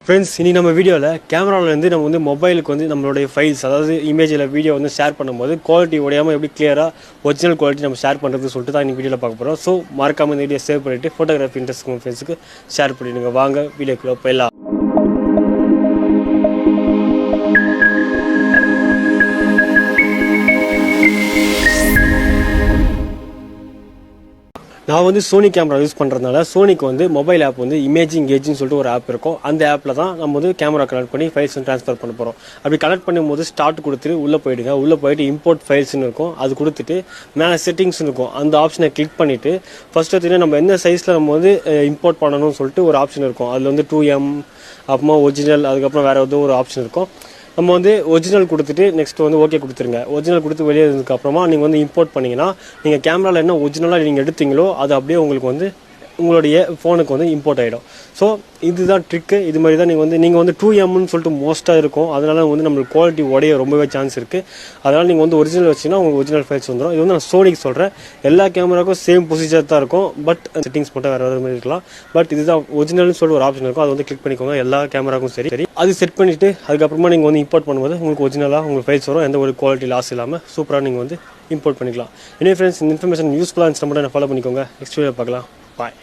Friends, இன்னைக்கு நம்ம வீடியோவில் கேமராவிலேருந்து நம்ம வந்து மொபைலுக்கு வந்து நம்மளுடைய ஃபைல்ஸ், அதாவது இமேஜில் வீடியோ வந்து ஷேர் பண்ணும்போது குவாலிட்டி உடையாமல் எப்படி கிளியராக ஒரிஜினல் குவாலிட்டி நம்ம ஷேர் பண்ணுறது சொல்லிட்டு தான் இன்னைக்கு வீடியோவில் பார்க்க போகிறோம். ஸோ மறக்காமல் இந்த வீடியோ சேவ் பண்ணிவிட்டு ஃபோட்டோகிராஃபி இன்ட்ரெஸ்ட் உங்கள் ஃப்ரெண்ட்ஸுக்கு ஷேர் பண்ணிவிடுங்க. வாங்க வீடியோக்குள்ளே போயிடலாம். நான் வந்து சோனி கேமரா யூஸ் பண்ணுறதுனால சோனிக்கு வந்து மொபைல் ஆப் வந்து இமேஜிங் கேஜ்னு சொல்லிட்டு ஒரு ஆப் இருக்கும். அந்த ஆப்பில் தான் நம்ம வந்து கேமரா கனெக்ட் பண்ணி ஃபைல்ஸ் ட்ரான்ஸ்ஃபர் பண்ண போகிறோம். அப்படி கனெக்ட் பண்ணும்போது ஸ்டார்ட் கொடுத்துட்டு உள்ளே போயிடுங்க. உள்ளே போயிட்டு இம்போர்ட் ஃபைல்ஸ்னு இருக்கும். அது கொடுத்துட்டு மேலே செட்டிங்ஸ் இருக்கும். அந்த ஆப்ஷனை கிளிக் பண்ணிவிட்டு ஃபஸ்ட்டு பார்த்தீங்கன்னா நம்ம எந்த சைஸில் நம்ம வந்து இம்போர்ட் பண்ணணும்னு சொல்லிட்டு ஒரு ஆப்ஷன் இருக்கும். அதில் வந்து 2M, அப்புறமா ஒரிஜினல், அதுக்கப்புறம் வேறு எதுவும் ஒரு ஆப்ஷன் இருக்கும். நம்ம வந்து ஒரிஜினல் கொடுத்துட்டு நெக்ஸ்ட் வந்து ஓகே கொடுத்துருங்க. ஒரிஜினல் கொடுத்து வெளியே இருந்ததுக்கப்புறமா நீங்கள் வந்து இம்போர்ட் பண்ணிங்கன்னா நீங்கள் கேமராவில் என்ன ஒரிஜினலாக நீங்கள் எடுத்தீங்களோ அது அப்படியே உங்களுக்கு வந்து உங்களுடைய ஃபோனுக்கு வந்து இம்போர்ட் ஆகிடும். ஸோ இதுதான் ட்ரிக்கு. இது மாதிரி தான் நீங்கள் வந்து 2Mன்னு சொல்லிட்டு மோஸ்ட்டாக இருக்கும். அதனால் வந்து நம்மளுக்கு குவாலிட்டி உடைய ரொம்பவே சான்ஸ் இருக்குது. அதனால் நீங்கள் வந்து ஒரிஜினல் வச்சிங்கன்னா உங்களுக்கு ஒரிஜினல் ஃபைல்ஸ் வந்துடும். இது வந்து நான் சோனிக்கு சொல்கிறேன். எல்லா கேமராவுக்கும் சேம் ப்ரொசீஜர் தான் இருக்கும். பட் செட்டிங்ஸ் மட்டும் வேறு மாதிரி இருக்கலாம். பட் இதுதான் ஒரிஜினல்னு சொல்லிட்டு ஒரு ஆப்ஷன் இருக்கும். அதை வந்து கிளிக் பண்ணிக்கோங்க. எல்லா கேமராவுக்கும் சரி அது செட் பண்ணிவிட்டு அதுக்கப்புறமா நீங்கள் வந்து இம்போர்ட் பண்ணும்போது உங்களுக்கு ஒரிஜினலாக உங்களுக்கு ஃபைல்ஸ் வரும். எந்த ஒரு குவாலிட்டி லாஸ் இல்லாமல் சூப்பராக நீங்கள் வந்து இம்போர்ட் பண்ணிக்கலாம். எனவே ஃப்ரெண்ட்ஸ், இந்த இன்ஃபர்மேஷன் யூஸ்ஃபுல்லாக இருந்துச்சு மட்டும் ஃபாலோ பண்ணிக்கோங்க. நெக்ஸ்ட் வீடியோ பார்க்கலாம். பாய்.